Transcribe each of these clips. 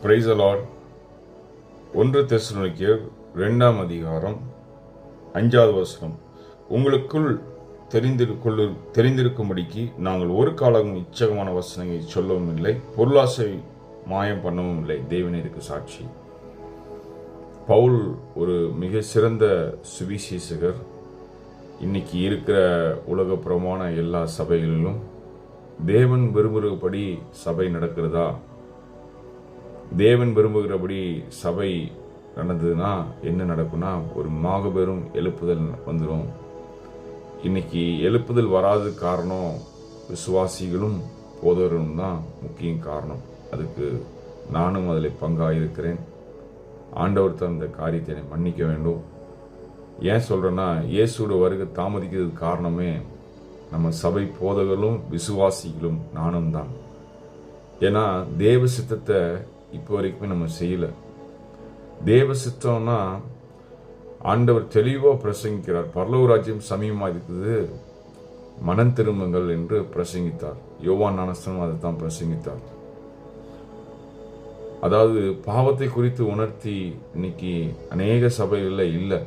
Praise the Lord. 1 தெசலோனிக்கேயர் 2ஆம் அதிகாரம் 5வது வசனம். உங்களுக்குள் தெரிந்திருக்கும்படிக்கு நாங்கள் ஒரு காலமும் இச்சகமான வசனங்களை சொல்லவும் இல்லை, பொருளாசை மாயம் பண்ணவும் இல்லை. தேவனே இதுக்கு சாட்சி. பவுல் ஒரு மிக சிறந்த சுவிசேஷகர். இன்னைக்கு இருக்கிற உலகப்புறமான எல்லா சபைகளிலும் தேவன் விரும்புகிறபடி சபை நடக்கிறதா? தேவன் விரும்புகிறபடி சபை நடந்ததுன்னா என்ன நடக்கும்னா, ஒரு மாபெரும் எழுப்புதல் வந்துடும். இன்னைக்கு எழுப்புதல் வராது காரணம் விசுவாசிகளும் போதவரும் தான் முக்கிய காரணம். அதுக்கு நானும் அதில் பங்காயிருக்கிறேன். ஆண்டவர் தான் இந்த காரியத்தை என்னை மன்னிக்க வேண்டும். ஏன் சொல்கிறேன்னா, இயேசுவோட வருகை தாமதிக்கிறதுக்கு காரணமே நம்ம சபை போதகர்களும் விசுவாசிகளும் நானும் தான். ஏன்னா தேவ சித்தத்தை இப்போ வரைக்குமே நம்ம செய்யலை. தேவ சித்தம்னா ஆண்டவர் தெளிவாக பிரசங்கிக்கிறார். பரலோக ராஜ்யம் சமீபமாக இருக்குது, மனம் திரும்புங்கள் என்று பிரசங்கித்தார். யோவான் ஞானஸ்நானம் அதை தான் பிரசங்கித்தார். அதாவது பாவத்தை குறித்து உணர்த்தி இன்னைக்கு அநேக சபைகளில் இல்லை.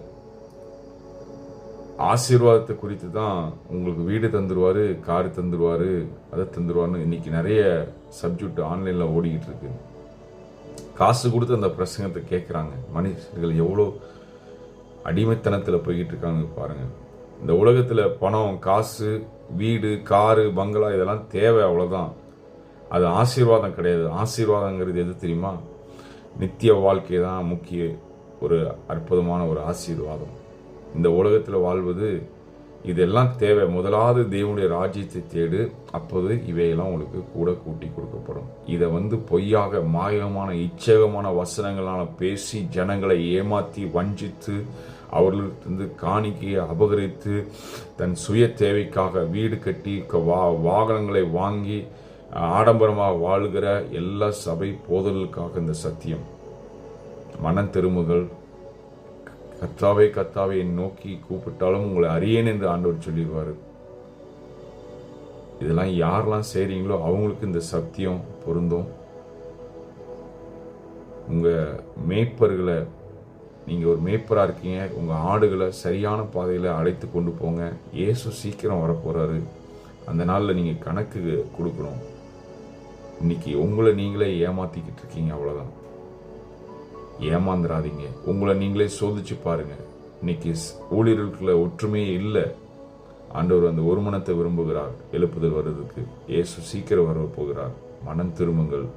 ஆசீர்வாதத்தை குறித்து தான் உங்களுக்கு வீடு தந்துடுவார், காரு தந்துடுவார், அதை தந்துடுவார்னு இன்னைக்கு நிறைய சப்ஜெக்ட் ஆன்லைனில் ஓடிக்கிட்டு இருக்கு. காசு கொடுத்து அந்த பிரசங்கத்தை கேட்குறாங்க. மனுஷர்கள் எவ்வளோ அடிமைத்தனத்தில் போய்கிட்டு இருக்காங்க பாருங்க. இந்த உலகத்தில் பணம், காசு, வீடு, காரு, பங்களா இதெல்லாம் தேவை, அவ்வளோதான். அது ஆசீர்வாதம் கிடையாது. ஆசீர்வாதங்கிறது எது தெரியுமா? நித்திய வாழ்க்கை தான் முக்கிய ஒரு அற்புதமான ஒரு ஆசீர்வாதம். இந்த உலகத்தில் வாழ்வது இதெல்லாம் தேவை. முதலாவது தேவனுடைய ராஜ்யத்தை தேடு, அப்போது இவையெல்லாம் உங்களுக்கு கூட கூட்டி கொடுக்கப்படும். இதை பொய்யாக மாயமான இச்சகமான வசனங்களால் பேசி ஜனங்களை ஏமாற்றி வஞ்சித்து அவர்களுக்கு காணிக்கையை அபகரித்து தன் சுய தேவைக்காக வீடு கட்டி வாகனங்களை வாங்கி ஆடம்பரமாக வாழுகிற எல்லா சபை போதலுக்காக இந்த சத்தியம். மனம் திரும்புகள். கர்த்தாவே கர்த்தாவே நோக்கி கூப்பிட்டாலும் உங்களை அறியேன் என்று ஆண்டவர் சொல்லிடுவார். இதெல்லாம் யாரெல்லாம் செய்றீங்களோ அவங்களுக்கு இந்த சத்தியம் பொருந்தும். உங்க மேய்ப்பர்களை, நீங்க ஒரு மேய்ப்பரா இருக்கீங்க, உங்க ஆடுகளை சரியான பாதையில அழைத்து கொண்டு போங்க. இயேசு சீக்கிரம் வரப்போறாரு. அந்த நாளில் நீங்க கணக்கு கொடுக்கணும். இன்னைக்கு உங்களை நீங்களே ஏமாத்திக்கிட்டு இருக்கீங்க, அவ்வளவுதான். ஏமாந்துடாதீங்க. உங்களை நீங்களே சோதிச்சு பாருங்க. இன்னைக்கு ஊழியர்களுக்குள்ள ஒற்றுமையே இல்லை. ஆண்டவர் ஒரு மனத்தை விரும்புகிறார். எழுப்புதல் வர்றதுக்கு இயேசு சீக்கிரம் வர போகிறார். மனம் திரும்புங்கள்.